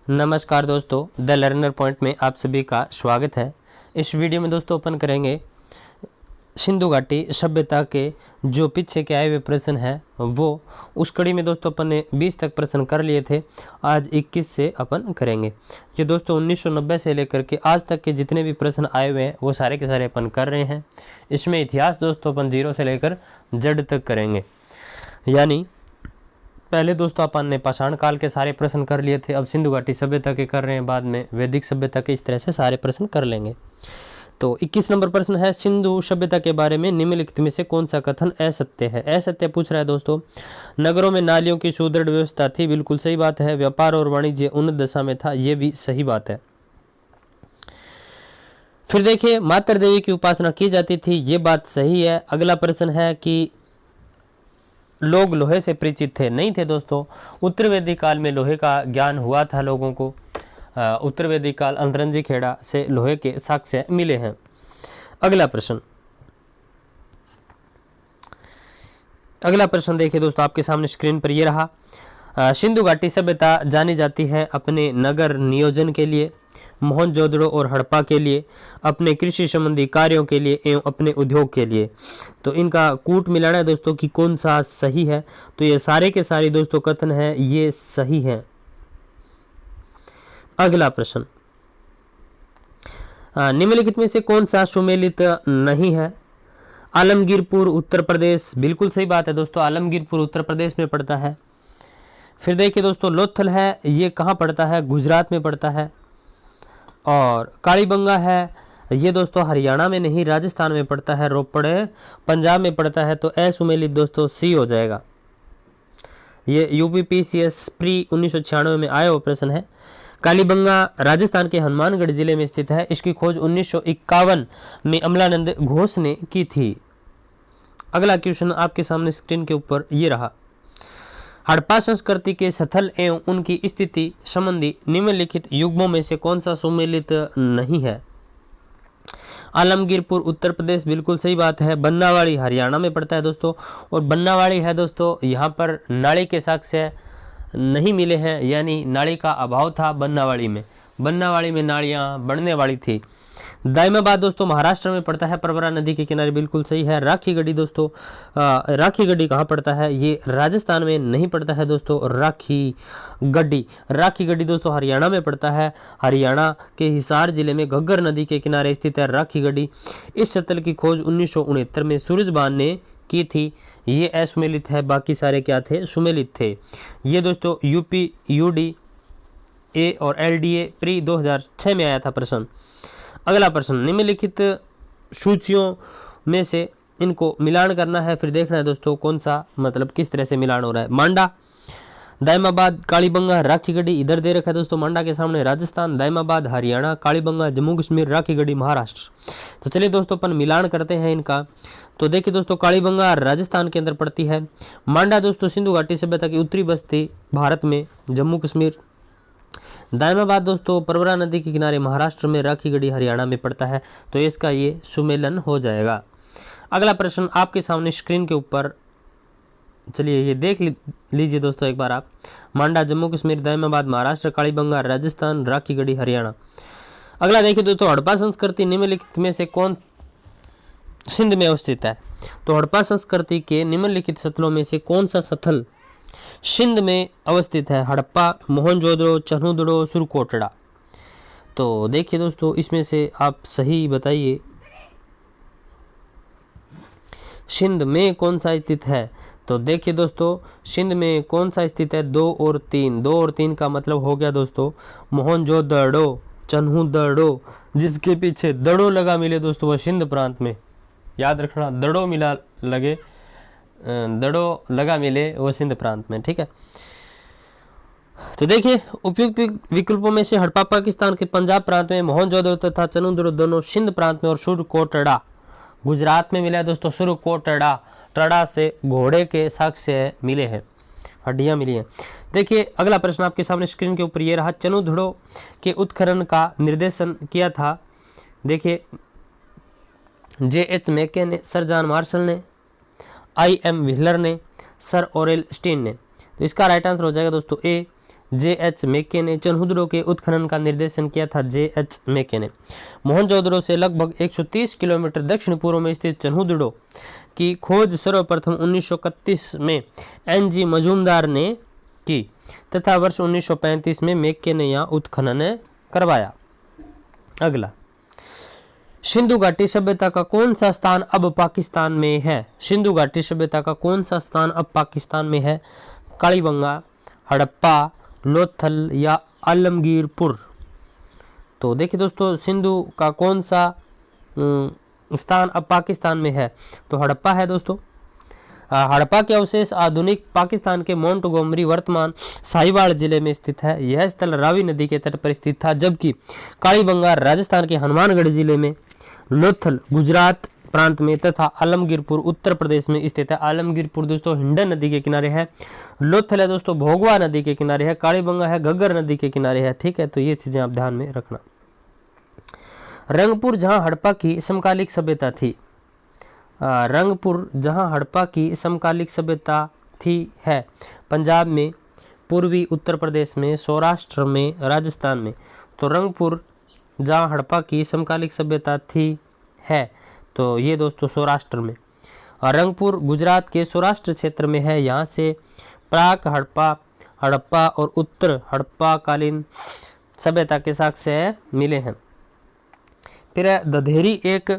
नमस्कार दोस्तों, the learner point में आप सभी का स्वागत है। इस वीडियो में दोस्तों अपन करेंगे सिंधु घाटी सभ्यता के जो पीछे के आए हुए प्रश्न हैं वो उस कड़ी में दोस्तों अपन ने 20 तक प्रश्न कर लिए थे। आज 21 से अपन करेंगे। ये दोस्तों 1990 से लेकर के आज तक के जितने भी प्रश्न आए हुए हैं वो सारे के सारे अपन कर रहे हैं। इसमें इतिहास दोस्तों अपन 0 से लेकर जड़ तक करेंगे। यानी पहले दोस्तों अपन ने पाषाण काल के सारे प्रश्न कर लिए थे, अब सिंधु घाटी सभ्यता के कर रहे हैं, बाद में वैदिक सभ्यता के, इस तरह से सारे प्रश्न कर लेंगे। तो 21 नंबर प्रश्न है, सिंधु सभ्यता के बारे में निम्नलिखित में से कौन सा कथन असत्य है। असत्य पूछ रहा है दोस्तों। नगरों में नालियों की सुदृढ़ व्यवस्था थी, बिल्कुल सही बात है। व्यापार और वाणिज्य उन्नत दशा में था, यह भी सही बात है। फिर देखिए, मातृ देवी की उपासना की जाती थी, ये बात सही है। अगला प्रश्न है कि लोग लोहे से परिचित थे, नहीं थे दोस्तों। उत्तर वैदिक काल में लोहे का ज्ञान हुआ था लोगों को। उत्तर वैदिक काल अंतरंजी खेड़ा से लोहे के साक्ष्य मिले हैं। अगला प्रश्न देखिए दोस्तों, आपके सामने स्क्रीन पर ये रहा। सिंधु घाटी सभ्यता जानी जाती है अपने नगर नियोजन के लिए, मोहनजोदड़ो और हड़प्पा के लिए, अपने कृषि संबंधी कार्यों के लिए एवं अपने उद्योग के लिए। तो इनका कूट मिलाना है दोस्तों कि कौन सा सही है। तो ये सारे के सारे दोस्तों कथन है ये सही है। अगला प्रश्न, निम्नलिखित में से कौन सा सुमेलित नहीं है। आलमगीरपुर उत्तर प्रदेश, बिल्कुल सही बात है दोस्तों, आलमगीरपुर उत्तर प्रदेश में पड़ता है। फिर देखिए दोस्तों, लोथल है, ये कहाँ पड़ता है, गुजरात में पड़ता है। और कालीबंगा है, ये दोस्तों हरियाणा में नहीं राजस्थान में पड़ता है। रोपड़ पंजाब में पड़ता है। तो असुमेलित दोस्तों सी हो जाएगा। ये यूपीपीसीएस प्री 1996 में आया हुआ प्रश्न है। कालीबंगा राजस्थान के हनुमानगढ़ जिले में स्थित है। इसकी खोज 1951 में अमलानंद घोष ने की थी। अगला क्वेश्चन आपके सामने स्क्रीन के ऊपर ये रहा। हड़प्पा संस्कृति के स्थल एवं उनकी स्थिति संबंधी निम्नलिखित युग्मों में से कौन सा सुमेलित नहीं है। आलमगीरपुर उत्तर प्रदेश, बिल्कुल सही बात है। बन्नावाड़ी हरियाणा में पड़ता है दोस्तों। और बन्नावाड़ी है दोस्तों, यहाँ पर नाली के साक्ष्य नहीं मिले हैं, यानी नाली का अभाव था बन्नावाड़ी में। बन्नावाड़ी में नालियाँ बढ़ने वाली थी। दाइमाबाद दोस्तों महाराष्ट्र में पड़ता है, प्रवरा नदी के किनारे, बिल्कुल सही है। राखी गढ़ी दोस्तों, राखी गढ़ी कहाँ पड़ता है, ये राजस्थान में नहीं पड़ता है दोस्तों। राखी गढ़ी दोस्तों हरियाणा में पड़ता है। हरियाणा के हिसार जिले में घग्गर नदी के किनारे स्थित है राखी गढ़ी। इस स्थल की खोज 1969 में सूरजबान ने की थी। ये असुमेलित है, बाकी सारे क्या थे, सुमेलित थे। ये दोस्तों यूपी यूडी ए और एलडीए प्री 2006 में आया था प्रश्न। अगला प्रश्न, निम्नलिखित सूचियों में से इनको मिलान करना है। फिर देखना है दोस्तों कौन सा, मतलब किस तरह से मिलान हो रहा है। मांडा, दाइमाबाद, कालीबंगा, राखीगढ़ी इधर दे रखा है दोस्तों। मांडा के सामने राजस्थान, दाइमाबाद हरियाणा, कालीबंगा जम्मू कश्मीर, राखीगढ़ी महाराष्ट्र। तो चलिए दोस्तों अपन मिलान करते हैं इनका। तो देखिए दोस्तों, कालीबंगा राजस्थान के अंदर पड़ती है। मांडा दोस्तों सिंधु घाटी सभ्यता की उत्तरी बस्ती भारत में, जम्मू कश्मीर। दाइमाबाद दोस्तों प्रवरा नदी के किनारे महाराष्ट्र में, राखीगढ़ी हरियाणा में पड़ता है। तो इसका ये सुमेलन हो जाएगा। अगला प्रश्न आपके सामने स्क्रीन के ऊपर, चलिए ये देख लीजिए दोस्तों एक बार आप। मांडा जम्मू कश्मीर, दाइमाबाद महाराष्ट्र, कालीबंगा राजस्थान, राखीगढ़ी हरियाणा। अगला देखिए दोस्तों, हड़प्पा संस्कृति निम्नलिखित में से कौन सिंध में अवस्थित है। तो हड़प्पा संस्कृति के निम्नलिखित स्थलों में से कौन सा स्थल सिंध में अवस्थित है। हड़प्पा, मोहनजोदड़ो, चन्हूदड़ो, सुरकोटड़ा। तो देखिए दोस्तों इसमें से आप सही बताइए, सिंध में कौन सा स्थित है। तो देखिए दोस्तों सिंध में कौन सा स्थित है, 2 और 3। 2 और 3 का मतलब हो गया दोस्तों मोहनजोदड़ो, चन्हूदड़ो। जिसके पीछे दड़ो लगा मिले दोस्तों वह सिंध प्रांत में, याद रखना, दड़ो मिला लगे, दड़ो लगा मिले वो सिंध प्रांत में, ठीक है। तो देखिए उपयुक्त विकल्पों में से हड़प्पा पाकिस्तान के पंजाब प्रांत में, मोहनजोदड़ो तथा चन्हूदड़ो दोनों सिंध प्रांत में, और सुरकोटड़ा गुजरात में मिला है दोस्तों। सुरकोटड़ा, टड़ा से घोड़े के साक्ष्य मिले हैं, हड्डियां मिली हैं। देखिए अगला प्रश्न आपके सामने स्क्रीन के ऊपर ये रहा। चन्हूदड़ो के उत्खनन का निर्देशन किया था। देखिए JH मैके ने, सर जॉन मार्शल ने, IM व्हीलर ने, सर ओरेल स्टीन ने। तो इसका राइट आंसर हो जाएगा दोस्तों ए, J.H. मेके ने। चनहुदड़ो के उत्खनन का निर्देशन किया था J.H. मेके ने। मोहनजोदड़ो से लगभग 130 किलोमीटर दक्षिण पूर्व में स्थित चनहुदड़ो की खोज सर्वप्रथम 1931 में N.G. मजूमदार ने की तथा वर्ष 1935 में मेके ने यहाँ उत्खनन करवाया। अगला, सिंधु घाटी सभ्यता का कौन सा स्थान अब पाकिस्तान में है? सिंधु घाटी सभ्यता का कौन सा स्थान अब पाकिस्तान में है? कालीबंगा, हड़प्पा, लोथल या आलमगीरपुर? तो देखिए दोस्तों, सिंधु का कौन सा स्थान अब पाकिस्तान में है? तो हड़प्पा है दोस्तों। हड़प्पा के अवशेष आधुनिक पाकिस्तान के मोंटगोमरी वर्तमान साहिवाल जिले में स्थित है। यह स्थल रावी नदी के तट पर स्थित था, जबकि कालीबंगा राजस्थान के हनुमानगढ़ जिले में, लोथल गुजरात प्रांत में तथा आलमगीरपुर उत्तर प्रदेश में स्थित है। आलमगीरपुर दोस्तों हिंडन नदी के किनारे है। लोथल है दोस्तों भोगवा नदी के किनारे है। कालीबंगा है घग्गर नदी के किनारे है। ठीक है, तो ये चीजें आप ध्यान में रखना। रंगपुर जहां हड़प्पा की समकालिक सभ्यता थी, रंगपुर जहां हड़प्पा की समकालिक सभ्यता थी है पंजाब में, पूर्वी उत्तर प्रदेश में, सौराष्ट्र में, राजस्थान में। तो रंगपुर जहां हड़प्पा की समकालिक सभ्यता थी है, तो ये दोस्तों सौराष्ट्र में। और रंगपुर गुजरात के सौराष्ट्र क्षेत्र में है। यहाँ से प्राक हड़प्पा और उत्तर हड़प्पा कालीन सभ्यता के साक्ष्य मिले हैं। फिर दधेरी एक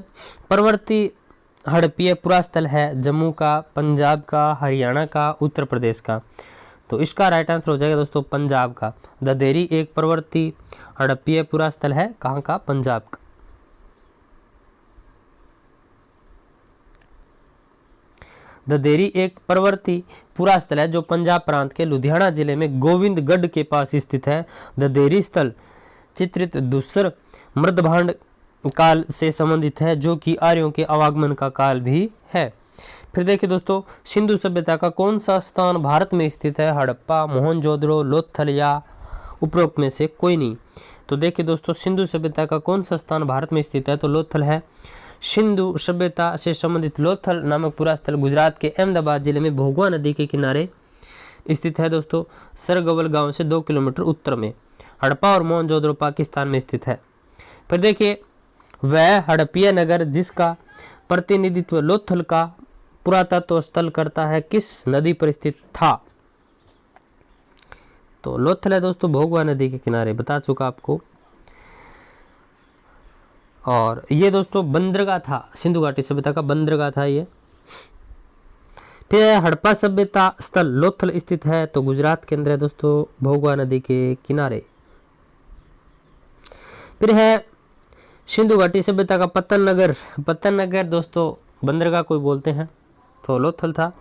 पर्वतीय हड़प्पीय पुरास्थल है, जम्मू का, पंजाब का, हरियाणा का, उत्तर प्रदेश का। तो इसका राइट आंसर हो जाएगा दोस्तों पंजाब का। दधेरी एक पर्वतीय हड़प्पीय पुरास्थल है, कहाँ का? पंजाब का। दधेरी एक पर्वतीय पुरास्थल है जो पंजाब प्रांत के लुधियाना जिले में गोविंदगढ़ के पास स्थित है। दधेरी स्थल चित्रित दूसर मृदभांड काल से संबंधित है, जो कि आर्यों के आवागमन का काल भी है। फिर देखिए दोस्तों, सिंधु सभ्यता का कौन सा स्थान भारत में स्थित है? हड़प्पा, मोहनजोदड़ो, लोथल या उपरोक्त में से कोई नहीं। तो देखिए दोस्तों, सिंधु सभ्यता का कौन सा स्थान भारत में स्थित है? तो लोथल है। सिंधु सभ्यता से संबंधित लोथल नामक पुरास्थल गुजरात के अहमदाबाद जिले में भोगवा नदी के किनारे स्थित है दोस्तों, सरगवल गांव से 2 किलोमीटर उत्तर में। हड़प्पा और मोहनजोदड़ो पाकिस्तान में स्थित है। फिर देखिए, वह हड़प्पीय नगर जिसका प्रतिनिधित्व लोथल का पुरातत्व स्थल करता है, किस नदी पर स्थित था? तो लोथल है दोस्तों भोगवा नदी के किनारे, बता चुका आपको। और ये दोस्तों बंदरगाह था, सिंधु घाटी सभ्यता का बंदरगाह था ये। फिर हड़प्पा सभ्यता स्थल लोथल स्थित है, तो गुजरात के अंदर है दोस्तों, भोगवा नदी के किनारे। फिर है सिंधु घाटी सभ्यता का पतन नगर दोस्तों बंदरगाह कोई बोलते हैं, तो लोथल था।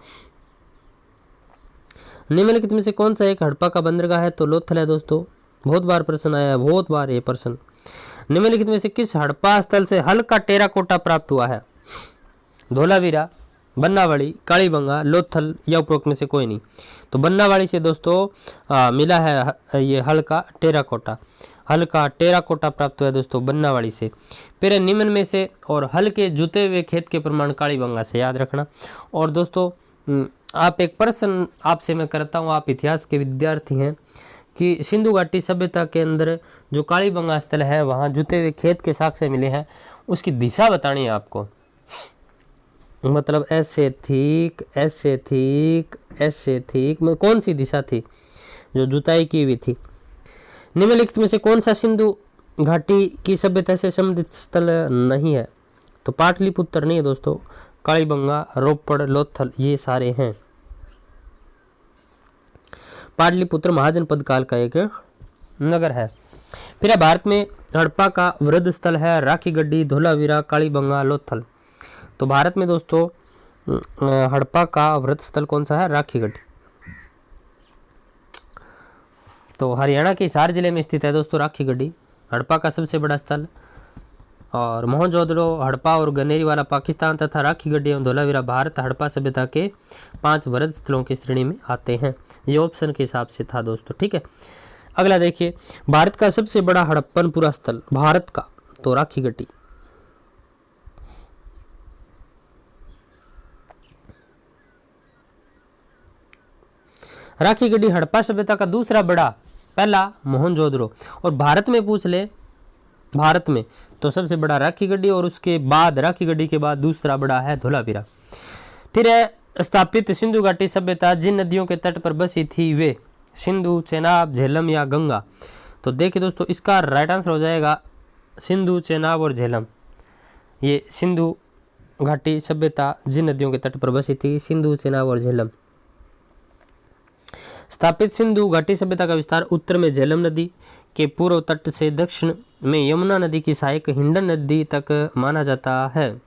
निम्नलिखित में से कौन सा एक हड़प्पा का बंदरगाह है? तो लोथल है दोस्तों। बहुत बार प्रश्न आया है, बहुत बार ये प्रश्न। निम्नलिखित में से किस हड़प्पा स्थल से हल्का टेराकोटा प्राप्त हुआ है? धोलावीरा, बन्नावाड़ी, कालीबंगा, लोथल या उपरोक्त में से कोई नहीं। तो बन्नावाड़ी से दोस्तों मिला है ये हल्का टेराकोटा प्राप्त हुआ है दोस्तों बन्नावाड़ी से। फिर निम्न में से और हल्के जुते हुए खेत के प्रमाण कालीबंगा से, याद रखना। और दोस्तों आप एक प्रश्न आपसे मैं करता हूँ, आप इतिहास के विद्यार्थी हैं, कि सिंधु घाटी सभ्यता के अंदर जो कालीबंगा स्थल है वहाँ जुते हुए खेत के साक्ष्य मिले हैं, उसकी दिशा बतानी है आपको। मतलब ऐसे ठीक मतलब कौन सी दिशा थी जो जुताई की हुई थी? निम्नलिखित में से कौन सा सिंधु घाटी की सभ्यता से संबंधित स्थल नहीं है? तो पाटलिपुत्र नहीं है दोस्तों, कालीबंगा, रोपड़, लोथल ये सारे हैं। पाटलिपुत्र महाजनपद काल का एक नगर है। फिर भारत में हड़प्पा का वृद्ध स्थल है राखी गड्डी, धोलावीरा, कालीबंगा, लोथल। तो भारत में दोस्तों हड़प्पा का वृद्ध स्थल कौन सा है? राखी गड्डी। तो हरियाणा के हिसार जिले में स्थित है दोस्तों राखी गड्डी, हड़प्पा का सबसे बड़ा स्थल। और मोहनजोदड़ो, हड़प्पा और गनेरी वाला पाकिस्तान तथा राखी गड्डी एवं धोलावीरा भारत हड़प्पा सभ्यता के 5 वृद्ध स्थलों की श्रेणी में आते हैं। ये ऑप्शन के हिसाब से था दोस्तों, ठीक है। अगला देखिए, भारत का सबसे बड़ा हड़प्पन पुरा स्थल भारत का, तो राखी गड्डी। राखी गड्डी हड़प्पा सभ्यता का दूसरा बड़ा पहला मोहनजोदड़ो। और भारत में पूछ ले, भारत में तो सबसे बड़ा राखी गढ़ी, और उसके बाद राखी गढ़ी के बाद दूसरा बड़ा है धोलावीरा। फिर है स्थापित सिंधु घाटी सभ्यता जिन नदियों के तट पर बसी थी वे सिंधु, चेनाब, झेलम या गंगा। तो देखिए दोस्तों, इसका राइट आंसर हो जाएगा सिंधु, चेनाब और झेलम। ये सिंधु घाटी सभ्यता जिन नदियों के तट पर बसी थी, सिंधु, चेनाब और झेलम। स्थापित सिंधु घाटी सभ्यता का विस्तार उत्तर में झेलम नदी के पूर्व तट से दक्षिण में यमुना नदी की सहायक हिंडन नदी तक माना जाता है।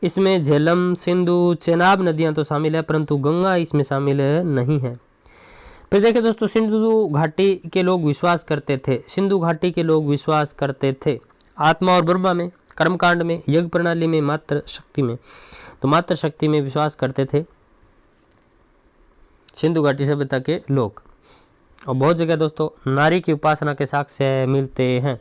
इसमें झेलम, सिंधु, चेनाब नदियां तो शामिल है, परंतु गंगा इसमें शामिल नहीं है। फिर देखिए दोस्तों, सिंधु घाटी के लोग विश्वास करते थे, सिंधु घाटी के लोग विश्वास करते थे आत्मा और ब्रह्मा में, कर्मकांड में, यज्ञ प्रणाली में, मातृ शक्ति में। तो मातृ शक्ति में विश्वास करते थे सिंधु घाटी सभ्यता के लोग। और बहुत जगह दोस्तों नारी की उपासना के साक्ष्य मिलते हैं।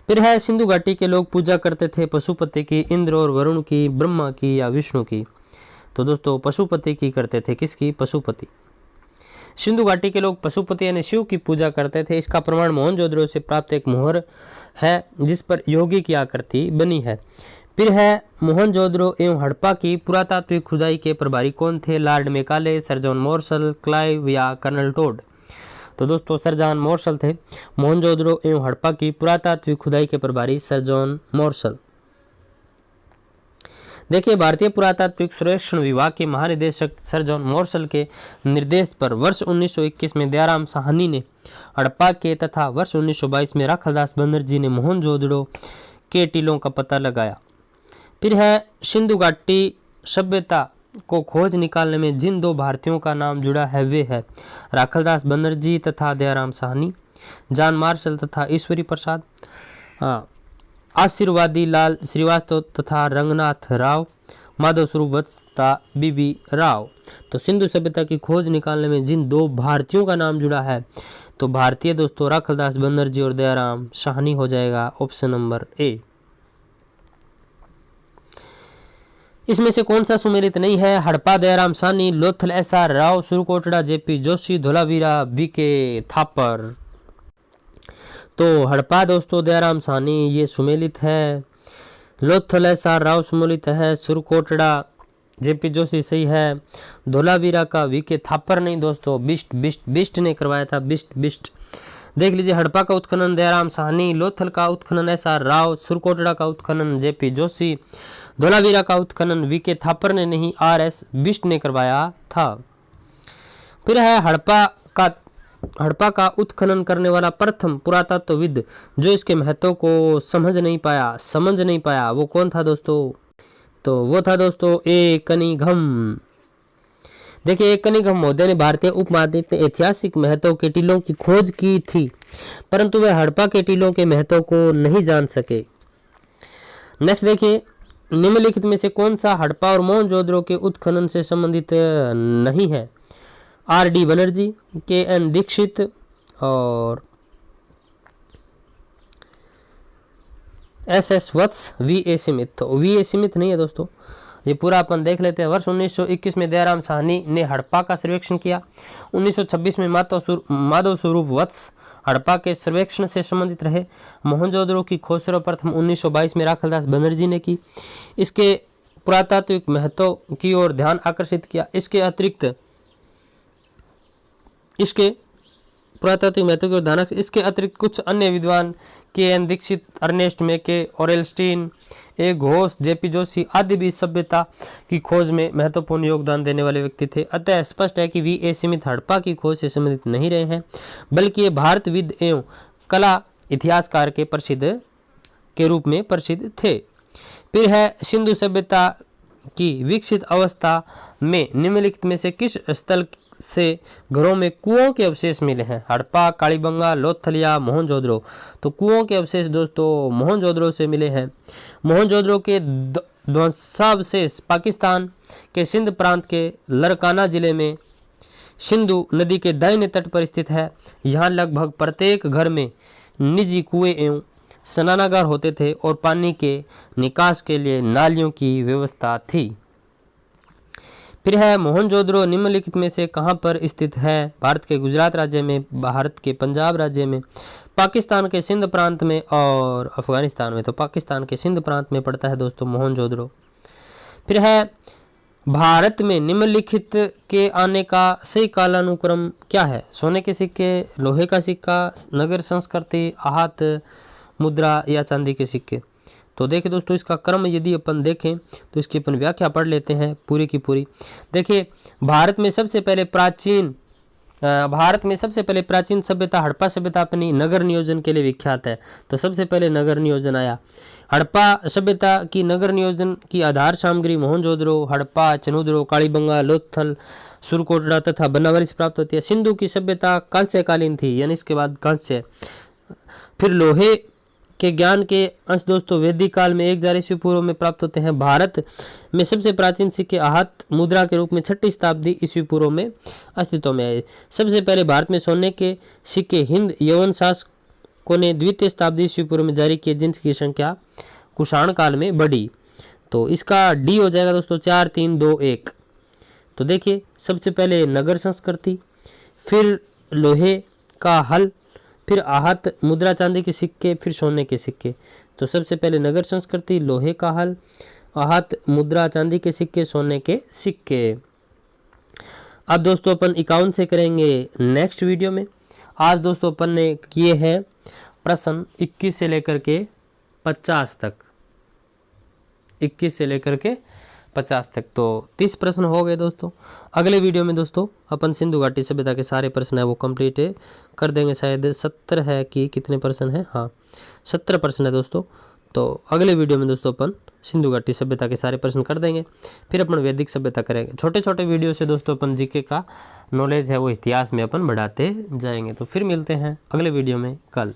फिर है सिंधु घाटी के लोग पूजा करते थे पशुपति की, इंद्र और वरुण की, ब्रह्मा की या विष्णु की। तो दोस्तों पशुपति की करते थे, किसकी? पशुपति। सिंधु घाटी के लोग पशुपति यानी शिव की पूजा करते थे। इसका प्रमाण मोहनजोदड़ो से प्राप्त एक मोहर है जिस पर योगी की आकृति बनी है। फिर है मोहनजोदड़ो एवं हड़प्पा की पुरातात्विक खुदाई के प्रभारी कौन थे? Lord Macaulay, sir John morsel, Clive या कर्नल टोड। तो दोस्तों सर जॉन मोर्सल थे मोहनजोदड़ो एवं हड़प्पा की पुरातात्विक खुदाई के प्रभारी, सर जॉन मोर्सल। देखिए, भारतीय पुरातात्विक सर्वेक्षण विभाग के महानिदेशक सर जॉन मोर्सल के निर्देश पर वर्ष 1921 में दयाराम साहनी ने हड़प्पा के तथा वर्ष 1922 में राखालदास बनर्जी ने मोहनजोदड़ो के टीलों का पता लगाया। फिर है सिंधु घाटी सभ्यता को खोज निकालने में जिन दो भारतीयों का नाम जुड़ा है वे है राखालदास बनर्जी तथा दयाराम साहनी, जॉन मार्शल तथा ईश्वरी प्रसाद, आशीर्वादी लाल श्रीवास्तव तथा रंगनाथ राव, माधव स्वरूप वत्स तथा बीबी राव। तो सिंधु सभ्यता की खोज निकालने में जिन दो भारतीयों का नाम जुड़ा है तो भारतीय दोस्तों राखालदास बनर्जी और दयाराम साहनी हो जाएगा ऑप्शन नंबर ए। इसमें से कौन सा सुमेलित नहीं है? Harappa Dayaram Sahni, Lothal SR Rao, Surkotada JP Joshi, Dholavira BK Thapar. तो हड़प्पा दोस्तों दयाराम साहनी ये सुमेलित है, लोथल एसआर राव सुमेलित है, सुरकोटड़ा जेपी जोशी सही है, धोलावीरा का वीके थापर नहीं दोस्तों, बिस्ट ने करवाया था, बिस्ट। देख लीजिए, हड़प्पा का उत्खनन दयाराम साहनी, लोथल का उत्खनन एसआर राव, सुरकोटड़ा का उत्खनन जेपी जोशी, धोलावीरा का उत्खनन वीके थापर ने नहीं आरएस बिस्ट ने करवाया था। फिर है हड़प्पा का उत्खनन करने वाला प्रथम पुरातत्वविद जो इसके महत्व को समझ नहीं पाया वो कौन था दोस्तों? तो वो था दोस्तों ए कनिघम। देखिए, ए कनिघम महोदय ने भारतीय उपमहाद्वीप में ऐतिहासिक महत्व के टीलों की खोज की थी, परंतु वे हड़प्पा के टीलों के महत्व को नहीं जान सके। नेक्स्ट देखिए, निम्नलिखित में से कौन सा हड़प्पा और मोहनजोदड़ो के उत्खनन से संबंधित नहीं है? आर.डी. बनर्जी, के.एन. दीक्षित और एस.एस. वत्स, वी.ए. स्मिथ। तो वी.ए. स्मिथ नहीं है दोस्तों, ये पूरा अपन देख लेते हैं। वर्ष 1921 में दयाराम साहनी ने हड़प्पा का सर्वेक्षण किया। 1926 में माधव स्वरूप वत्स हड़प्पा के सर्वेक्षण से संबंधित रहे। मोहनजोदड़ो की खोज सर्वप्रथम 1922 में राखालदास बनर्जी ने की। इसके पुरातात्विक महत्व की ओर ध्यान आकर्षित किया। इसके अतिरिक्त कुछ अन्य विद्वान के.एन. दीक्षित, अर्नेस्ट मेके, ऑरेलस्टीन, ए घोष, जेपी जोशी आदि भी सभ्यता की खोज में महत्वपूर्ण योगदान देने वाले व्यक्ति थे। अतः स्पष्ट है कि वी.ए. स्मिथ हड़प्पा की खोज से संबंधित नहीं रहे हैं, बल्कि ये भारतविद एवं कला इतिहासकार के रूप में प्रसिद्ध थे। फिर है सिंधु सभ्यता की विकसित अवस्था में निम्नलिखित में से किस स्थल से घरों में कुओं के अवशेष मिले हैं? हड़प्पा, कालीबंगा, लोथल या मोहनजोदड़ो। तो कुओं के अवशेष दोस्तों मोहनजोदड़ो से मिले हैं। मोहनजोदड़ो के ध्वंसावशेष पाकिस्तान के सिंध प्रांत के लरकाना जिले में सिंधु नदी के दाहिने तट पर स्थित है। यहाँ लगभग प्रत्येक घर में निजी कुएं एवं स्नानागार होते थे और पानी के निकास के लिए नालियों की व्यवस्था थी। फिर है मोहनजोदड़ो निम्नलिखित में से कहाँ पर स्थित है? भारत के गुजरात राज्य में, भारत के पंजाब राज्य में, पाकिस्तान के सिंध प्रांत में और अफगानिस्तान में। तो पाकिस्तान के सिंध प्रांत में पड़ता है दोस्तों मोहनजोदड़ो। फिर है भारत में निम्नलिखित के आने का सही कालानुक्रम क्या है? सोने के सिक्के, लोहे का सिक्का, नगर संस्कृति, आहत मुद्रा या चांदी के सिक्के। तो देखिए दोस्तों, इसका क्रम यदि अपन देखें तो इसकी अपन व्याख्या पढ़ लेते हैं पूरी की पूरी। देखिए, भारत में सबसे पहले प्राचीन सभ्यता हड़प्पा सभ्यता अपनी नगर नियोजन के लिए विख्यात है। तो सबसे पहले नगर नियोजन आया। हड़प्पा सभ्यता की नगर नियोजन की आधार सामग्री मोहनजोदड़ो, हड़प्पा, चनूदड़ो, कालीबंगा, लोथल, सुरकोटड़ा तथा बनावली से प्राप्त होती है। सिंधु की सभ्यता कांस्यकालीन थी, यानी इसके बाद कांस्य। फिर लोहे के ज्ञान के अंश दोस्तों वैदिक काल में 1000 ईस्वी पूर्व में प्राप्त होते हैं। भारत में सबसे प्राचीन सिक्के आहत मुद्रा के रूप में 6वीं शताब्दी ईस्वी पूर्व में अस्तित्व में आए। सबसे पहले भारत में सोने के सिक्के हिंद यवन शासकों ने 2वीं शताब्दी ईस्वी पूर्व में जारी किए, जिनकी संख्या कुषाण काल में बढ़ी। तो इसका डी हो जाएगा दोस्तों 4, 3, 2, 1। तो देखिए, सबसे पहले नगर संस्कृति, फिर लोहे का हल, फिर आहत मुद्रा चांदी के सिक्के, फिर सोने के सिक्के। तो सबसे पहले नगर संस्कृति, लोहे का हल, आहत मुद्रा चांदी के सिक्के, सोने के सिक्के। अब दोस्तों अपन 51 से करेंगे नेक्स्ट वीडियो में। आज दोस्तों अपन ने किए हैं प्रश्न 21 से लेकर के 50 तक, 21 से लेकर के 50 तक। तो 30 प्रश्न हो गए दोस्तों। अगले वीडियो में दोस्तों अपन सिंधु घाटी सभ्यता के सारे प्रश्न है वो कंप्लीट कर देंगे। शायद 70 है कि कितने प्रश्न है, हाँ 70 प्रश्न है दोस्तों। तो अगले वीडियो में दोस्तों अपन सिंधु घाटी सभ्यता के सारे प्रश्न कर देंगे, फिर अपन वैदिक सभ्यता करेंगे। छोटे छोटे वीडियो से दोस्तों अपन जीके का नॉलेज है वो इतिहास में अपन बढ़ाते जाएंगे। तो फिर मिलते हैं अगले वीडियो में कल।